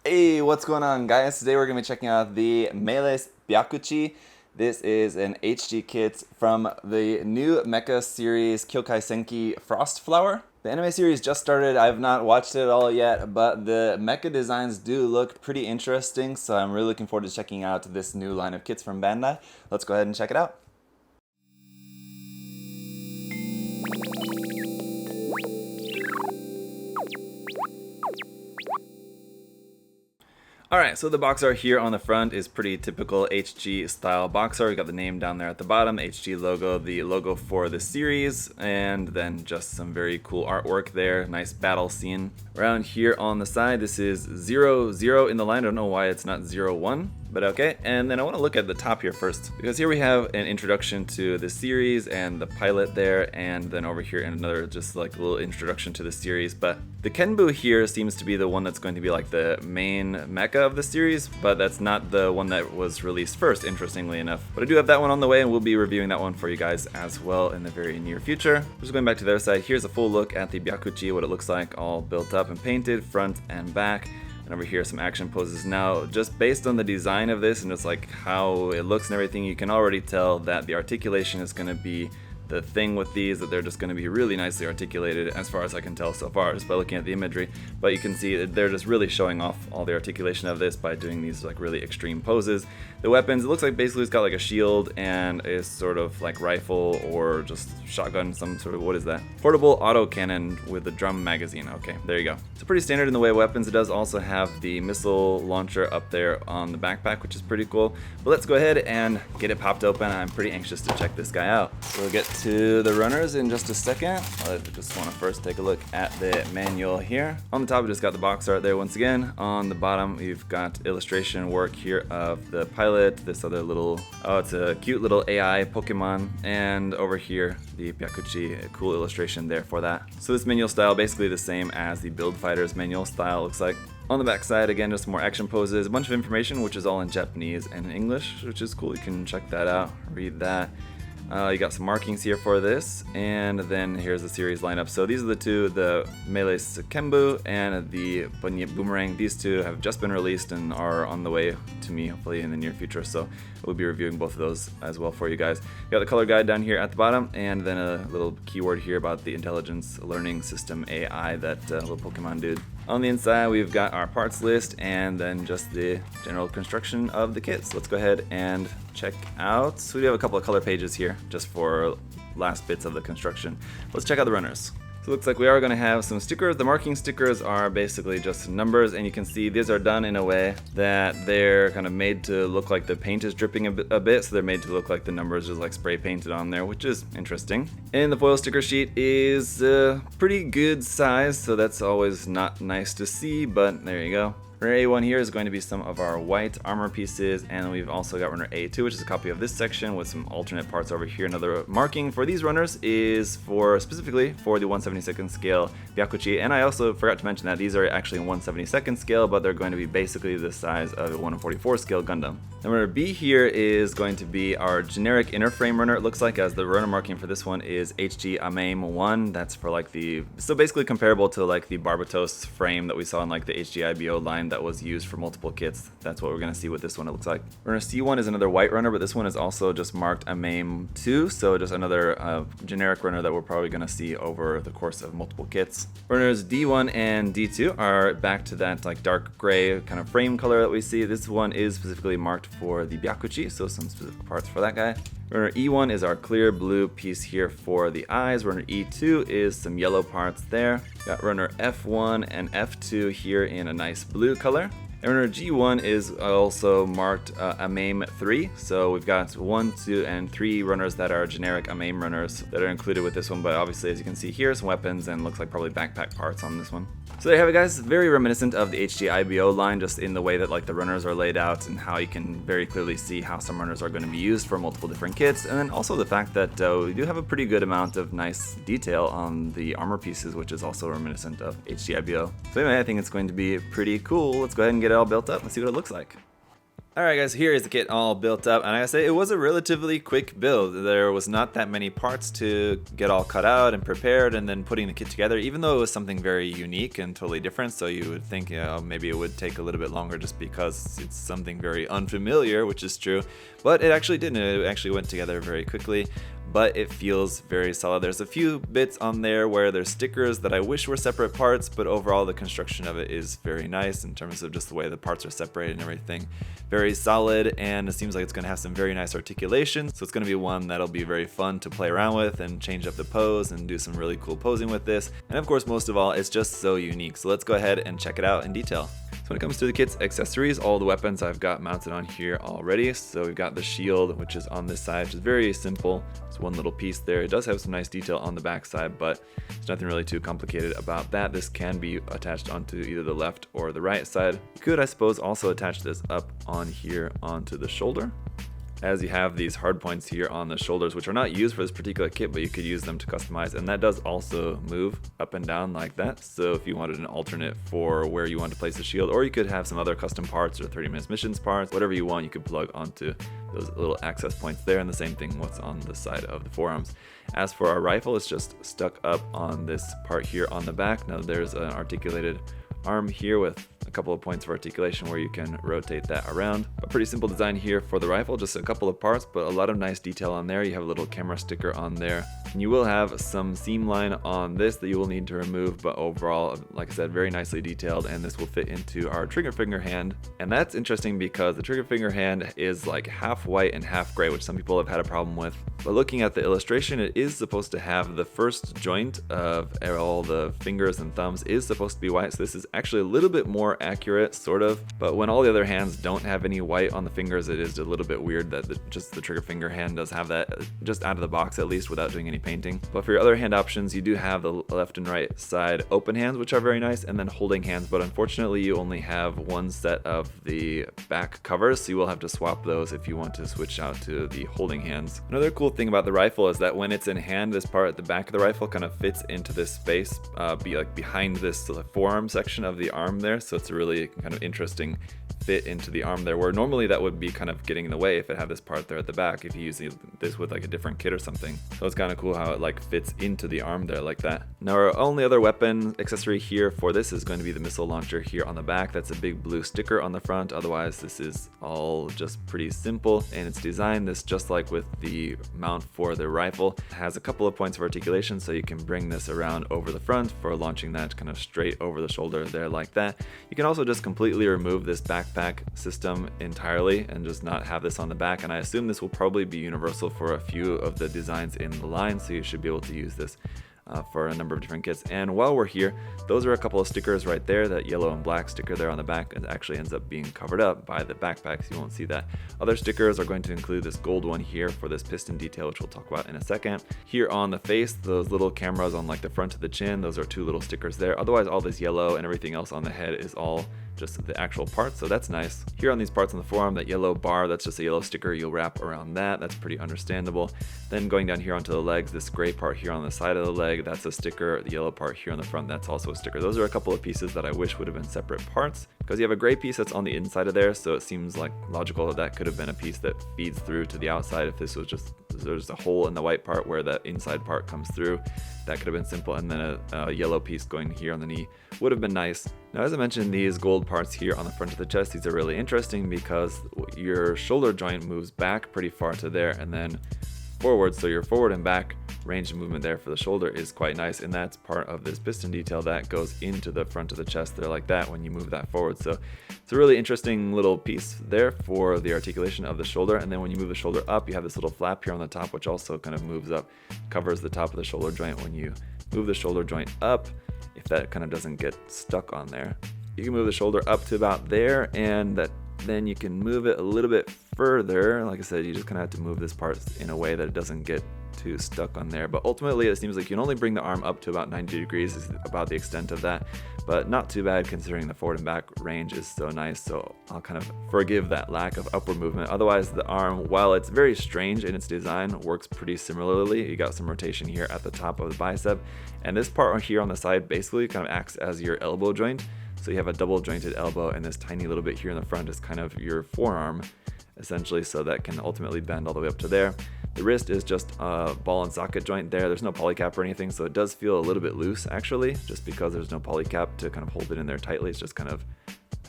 Hey, what's going on, guys? Today we're going to be checking out the MAILeS Byakuchi. This is an HG kit from the new mecha series Kyoukai Senki Frost Flower. The anime series just started. I have not watched it all yet, but the mecha designs do look pretty interesting, so I'm really looking forward to checking out this new line of kits from Bandai. Let's go ahead and check it out. Alright, so the box art here on the front is pretty typical HG style box art. We got the name down there at the bottom, HG logo, the logo for the series, and then just some very cool artwork there. Nice battle scene. Around here on the side, this is 0, 0 in the line. I don't know why it's not 0, 1. But okay, and then I want to look at the top here first, because here we have an introduction to the series and the pilot there, and then over here another just like a little introduction to the series. But the Kenbu here seems to be the one that's going to be like the main mecha of the series, but that's not the one that was released first, interestingly enough. But I do have that one on the way, and we'll be reviewing that one for you guys as well in the very near future. Just going back to the other side, here's a full look at the Byakuchi, what it looks like all built up and painted, front and back. And over here some action poses. Now, just based on the design of this and just like how it looks and everything, you can already tell that the articulation is going to be the thing with these, that they're just going to be really nicely articulated as far as I can tell so far, just by looking at the imagery. But you can see that they're just really showing off all the articulation of this by doing these like really extreme poses. The weapons, it looks like basically it's got like a shield and a sort of like rifle or just shotgun, some sort of, what is that? Portable autocannon with a drum magazine. Okay, there you go. So pretty standard in the way of weapons. It does also have the missile launcher up there on the backpack, which is pretty cool. But let's go ahead and get it popped open. I'm pretty anxious to check this guy out. We'll get to the runners in just a second. I just want to first take a look at the manual here. On the top, we just got the box art there once again. On the bottom, we've got illustration work here of the pilot, this other little, oh, it's a cute little AI Pokemon, and over here, the Byakuchi, a cool illustration there for that. So this manual style, basically the same as the Build Fighters manual style, looks like. On the back side, again, just more action poses, a bunch of information, which is all in Japanese and English, which is cool. You can check that out, read that. You got some markings here for this, and then here's the series lineup. So these are the two, the MAILeS Kenbu and the Boomerang. These two have just been released and are on the way to me, hopefully in the near future. So we'll be reviewing both of those as well for you guys. You got the color guide down here at the bottom, and then a little keyword here about the intelligence learning system AI, that little Pokemon dude. On the inside, we've got our parts list and then just the general construction of the kits. Let's go ahead and check out. So we have a couple of color pages here just for last bits of the construction. Let's check out the runners. So it looks like we are going to have some stickers. The marking stickers are basically just numbers, and you can see these are done in a way that they're kind of made to look like the paint is dripping a bit, so they're made to look like the numbers is like spray painted on there, which is interesting. And the foil sticker sheet is pretty good size, so that's always not nice to see, but there you go. Runner A1 here is going to be some of our white armor pieces, and we've also got runner A2, which is a copy of this section with some alternate parts over here. Another marking for these runners is for specifically for the 1/72nd scale Byakuchi, and I also forgot to mention that these are actually in 1/72nd scale, but they're going to be basically the size of a 1/44 scale Gundam. And runner B here is going to be our generic inner frame runner, it looks like, as the runner marking for this one is HG AMAIM 1. That's for like the, so basically comparable to like the Barbatos frame that we saw in like the HG IBO line that was used for multiple kits. That's what we're going to see with this one, it looks like. Runner C1 is another white runner, but this one is also just marked AMAIM 2, so just another generic runner that we're probably going to see over the course of multiple kits. Runners D1 and D2 are back to that like dark gray kind of frame color that we see. This one is specifically marked for the Byakuchi, so some specific parts for that guy. Runner E1 is our clear blue piece here for the eyes. Runner E2 is some yellow parts there. Got runner F1 and F2 here in a nice blue color. And runner G1 is also marked AMAIM 3, so we've got 1, 2, and 3 runners that are generic AMAIM runners that are included with this one, but obviously as you can see here, some weapons and looks like probably backpack parts on this one. So there you have it, guys. Very reminiscent of the HG IBO line, just in the way that like the runners are laid out and how you can very clearly see how some runners are going to be used for multiple different kits, and then also the fact that we do have a pretty good amount of nice detail on the armor pieces, which is also reminiscent of HG IBO. So anyway, I think it's going to be pretty cool. Let's go ahead and get it all built up and see what it looks like. Alright guys, here is the kit all built up, and I gotta say, it was a relatively quick build. There was not that many parts to get all cut out and prepared, and then putting the kit together, even though it was something very unique and totally different, so you would think, you know, maybe it would take a little bit longer just because it's something very unfamiliar, which is true, but it actually didn't. It actually went together very quickly. But it feels very solid. There's a few bits on there where there's stickers that I wish were separate parts, but overall the construction of it is very nice in terms of just the way the parts are separated and everything. Very solid, and it seems like it's going to have some very nice articulation, so it's going to be one that'll be very fun to play around with and change up the pose and do some really cool posing with this. And of course, most of all, it's just so unique. So let's go ahead and check it out in detail. So when it comes to the kit's accessories, all the weapons I've got mounted on here already. So we've got the shield, which is on this side, which is very simple. It's one little piece there. It does have some nice detail on the back side, but there's nothing really too complicated about that. This can be attached onto either the left or the right side. You could, I suppose, also attach this up on here onto the shoulder, as you have these hard points here on the shoulders, which are not used for this particular kit, but you could use them to customize, and that does also move up and down like that. So if you wanted an alternate for where you want to place the shield, or you could have some other custom parts or 30 minutes missions parts, whatever you want, you could plug onto those little access points there, and the same thing what's on the side of the forearms. As for our rifle, it's just stuck up on this part here on the back. Now there's an articulated arm here with a couple of points of articulation where you can rotate that around. A pretty simple design here for the rifle, just a couple of parts, but a lot of nice detail on there. You have a little camera sticker on there, and you will have some seam line on this that you will need to remove, but overall, like I said, very nicely detailed, and this will fit into our trigger finger hand. And that's interesting because the trigger finger hand is like half white and half gray, which some people have had a problem with. But looking at the illustration, it is supposed to have the first joint of all the fingers and thumbs is supposed to be white, so this is actually a little bit more accurate, sort of. But when all the other hands don't have any white on the fingers, it is a little bit weird that just the trigger finger hand does have that, just out of the box at least, without doing any painting. But for your other hand options, you do have the left and right side open hands, which are very nice, and then holding hands, but unfortunately you only have one set of the back covers, so you will have to swap those if you want to switch out to the holding hands. Another cool thing about the rifle is that when it's in hand, this part at the back of the rifle kind of fits into this space, behind this forearm section of the arm there, so it's a really kind of interesting fit into the arm there, where normally that would be kind of getting in the way if it had this part there at the back, if you use this with like a different kit or something. So it's kind of cool how it like fits into the arm there like that. Now our only other weapon accessory here for this is going to be the missile launcher here on the back. That's a big blue sticker on the front. Otherwise this is all just pretty simple, and it's designed this just like with the mount for the rifle. It has a couple of points of articulation, so you can bring this around over the front for launching that kind of straight over the shoulder there like that. You can also just completely remove this backpack system entirely and just not have this on the back, and I assume this will probably be universal for a few of the designs in the line, so you should be able to use this for a number of different kits. And while we're here, those are a couple of stickers right there. That yellow and black sticker there on the back, it actually ends up being covered up by the backpack, so you won't see that. Other stickers are going to include this gold one here for this piston detail, which we'll talk about in a second. Here on the face, those little cameras on like the front of the chin, those are two little stickers there. Otherwise all this yellow and everything else on the head is all just the actual part, so that's nice. Here on these parts on the forearm, that yellow bar, that's just a yellow sticker you'll wrap around that. That's pretty understandable. Then going down here onto the legs, this gray part here on the side of the leg, that's a sticker. The yellow part here on the front, that's also a sticker. Those are a couple of pieces that I wish would have been separate parts, because you have a gray piece that's on the inside of there, so it seems like logical that that could have been a piece that feeds through to the outside. If this was just, there's a hole in the white part where that inside part comes through, that could have been simple, and then a yellow piece going here on the knee would have been nice. Now, as I mentioned, these gold parts here on the front of the chest, these are really interesting because your shoulder joint moves back pretty far to there and then forward, so your forward and back range of movement there for the shoulder is quite nice, and that's part of this piston detail that goes into the front of the chest there like that when you move that forward. So it's a really interesting little piece there for the articulation of the shoulder. And then when you move the shoulder up, you have this little flap here on the top, which also kind of moves up, covers the top of the shoulder joint when you move the shoulder joint up, if that kind of doesn't get stuck on there. You can move the shoulder up to about there, and then you can move it a little bit further. Like I said, you just kind of have to move this part in a way that it doesn't get too stuck on there. But ultimately, it seems like you can only bring the arm up to about 90 degrees is about the extent of that. But not too bad considering the forward and back range is so nice. So I'll kind of forgive that lack of upward movement. Otherwise, the arm, while it's very strange in its design, works pretty similarly. You got some rotation here at the top of the bicep. And this part here on the side basically kind of acts as your elbow joint. So you have a double jointed elbow, and this tiny little bit here in the front is kind of your forearm, essentially, so that can ultimately bend all the way up to there. The wrist is just a ball and socket joint there. There's no polycap or anything, so it does feel a little bit loose actually, just because there's no polycap to kind of hold it in there tightly. It's just kind of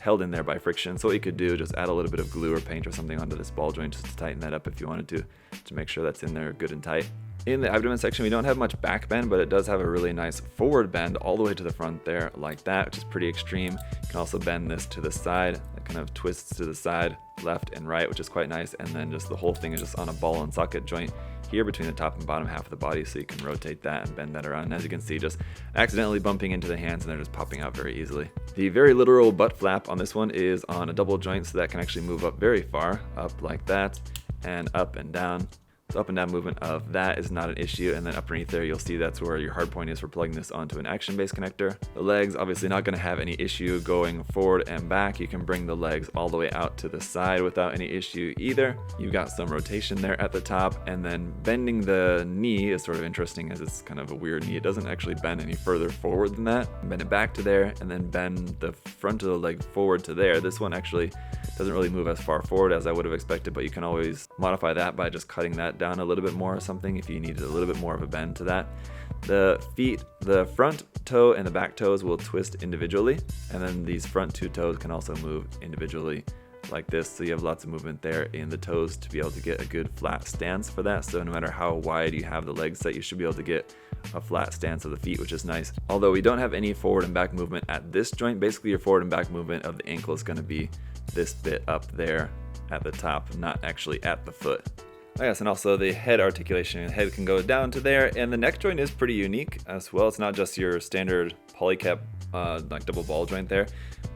held in there by friction. So what you could do, just add a little bit of glue or paint or something onto this ball joint just to tighten that up if you wanted to make sure that's in there good and tight. In the abdomen section, we don't have much back bend, but it does have a really nice forward bend all the way to the front there like that, which is pretty extreme. You can also bend this to the side. It kind of twists to the side, left and right, which is quite nice. And then just the whole thing is just on a ball and socket joint here between the top and bottom half of the body, so you can rotate that and bend that around. And as you can see, just accidentally bumping into the hands and they're just popping out very easily. The very literal butt flap on this one is on a double joint, so that can actually move up very far, up like that, and up and down. So up and down movement of that is not an issue, and then underneath there you'll see that's where your hard point is for plugging this onto an action-based connector. The legs obviously not going to have any issue going forward and back. You can bring the legs all the way out to the side without any issue either. You've got some rotation there at the top, and then bending the knee is sort of interesting as it's kind of a weird knee. It doesn't actually bend any further forward than that. Bend it back to there, and then bend the front of the leg forward to there. This one actually doesn't really move as far forward as I would have expected, but you can always modify that by just cutting that down a little bit more or something if you needed a little bit more of a bend to that. The feet, the front toe and the back toes will twist individually, and then these front two toes can also move individually like this, so you have lots of movement there in the toes to be able to get a good flat stance for that. So no matter how wide you have the leg set, you should be able to get a flat stance of the feet, which is nice. Although we don't have any forward and back movement at this joint, basically your forward and back movement of the ankle is going to be this bit up there at the top, not actually at the foot. Oh yes, and also the head articulation. The head can go down to there, and the neck joint is pretty unique as well. It's not just your standard polycap like double ball joint there,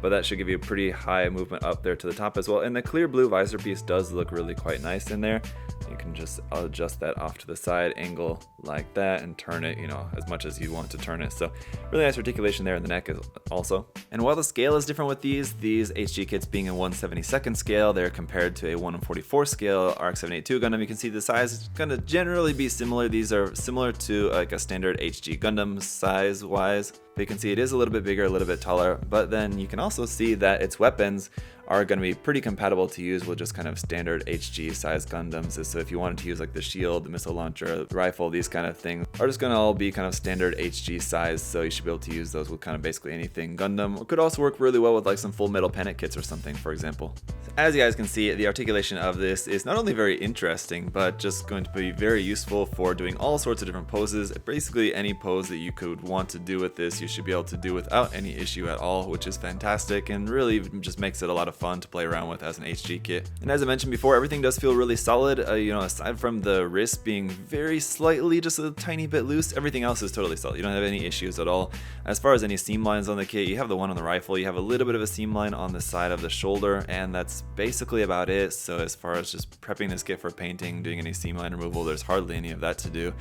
but that should give you a pretty high movement up there to the top as well. And the clear blue visor piece does look really quite nice in there. You can just adjust that off to the side angle like that and turn it, as much as you want to turn it. So really nice articulation there in the neck is also. And while the scale is different with these HG kits being a 1/72nd scale, they're compared to a 1/44 scale RX-782 Gundam. You can see the size is going to generally be similar. These are similar to like a standard HG Gundam size wise. But you can see it is a little bit bigger, a little bit taller, but then you can also see that its weapons are going to be pretty compatible to use with just kind of standard HG size Gundams. So if you wanted to use like the shield, the missile launcher, the rifle, these kind of things are just going to all be kind of standard HG size, so you should be able to use those with kind of basically anything Gundam. It could also work really well with like some Full Metal Panic kits or something, for example. So as you guys can see, the articulation of this is not only very interesting, but just going to be very useful for doing all sorts of different poses. Basically any pose that you could want to do with this, you should be able to do without any issue at all, which is fantastic and really just makes it a lot of fun to play around with as an HG kit. And as I mentioned before, everything does feel really solid. Aside from the wrist being very slightly, just a tiny bit loose, everything else is totally solid. You don't have any issues at all. As far as any seam lines on the kit, you have the one on the rifle, you have a little bit of a seam line on the side of the shoulder, and that's basically about it. So as far as just prepping this kit for painting, doing any seam line removal, there's hardly any of that to do.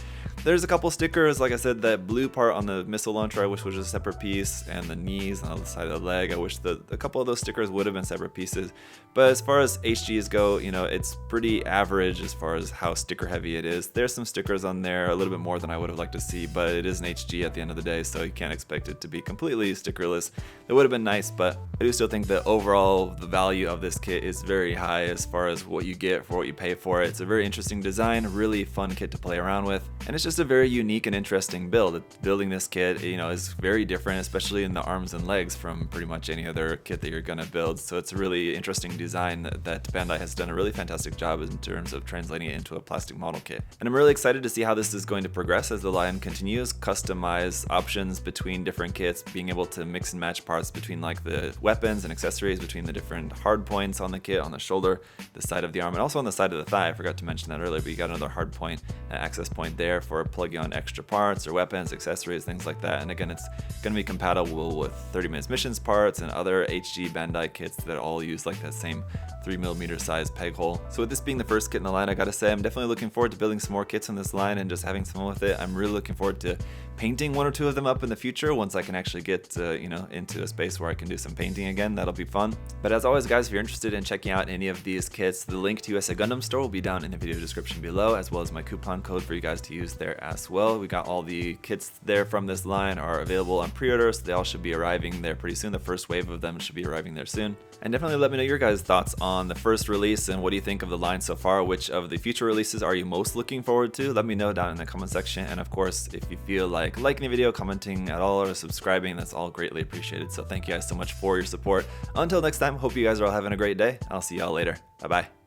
There's a couple stickers, like I said, that blue part on the missile launcher I wish was a separate piece, and the knees on the side of the leg, I wish a couple of those stickers would have been separate pieces. But as far as HGs go, it's pretty average as far as how sticker heavy it is. There's some stickers on there, a little bit more than I would have liked to see, but it is an HG at the end of the day, so you can't expect it to be completely stickerless. It would have been nice, but I do still think that overall the value of this kit is very high as far as what you get for what you pay for it. It's a very interesting design, really fun kit to play around with, and it's just a very unique and interesting build. Building this kit, is very different, especially in the arms and legs, from pretty much any other kit that you're gonna build. So it's a really interesting design that Bandai has done a really fantastic job in terms of translating it into a plastic model kit. And I'm really excited to see how this is going to progress as the line continues. Customize options between different kits, being able to mix and match parts between like the weapons and accessories, between the different hard points on the kit, on the shoulder, the side of the arm, and also on the side of the thigh. I forgot to mention that earlier, but you got another hard point, access point there for plugging on extra parts or weapons, accessories, things like that. And again, it's going to be compatible with 30 Minutes Missions parts and other HG Bandai kits that all use like that same 3mm size peg hole. So with this being the first kit in the line, I gotta say I'm definitely looking forward to building some more kits in this line and just having some fun with it. I'm really looking forward to painting one or two of them up in the future once I can actually get into a space where I can do some painting again. That'll be fun. But as always, guys, if you're interested in checking out any of these kits, the link to USA Gundam Store will be down in the video description below, as well as my coupon code for you guys to use there as well. We got all the kits there from this line are available on pre-order, so they all should be arriving there pretty soon. The first wave of them should be arriving there soon. And definitely let me know your guys' thoughts on the first release and what do you think of the line so far. Which of the future releases are you most looking forward to? Let me know down in the comment section. And of course, if you feel like liking the video, commenting at all, or subscribing, that's all greatly appreciated. So thank you guys so much for your support. Until next time, hope you guys are all having a great day. I'll see y'all later. Bye bye.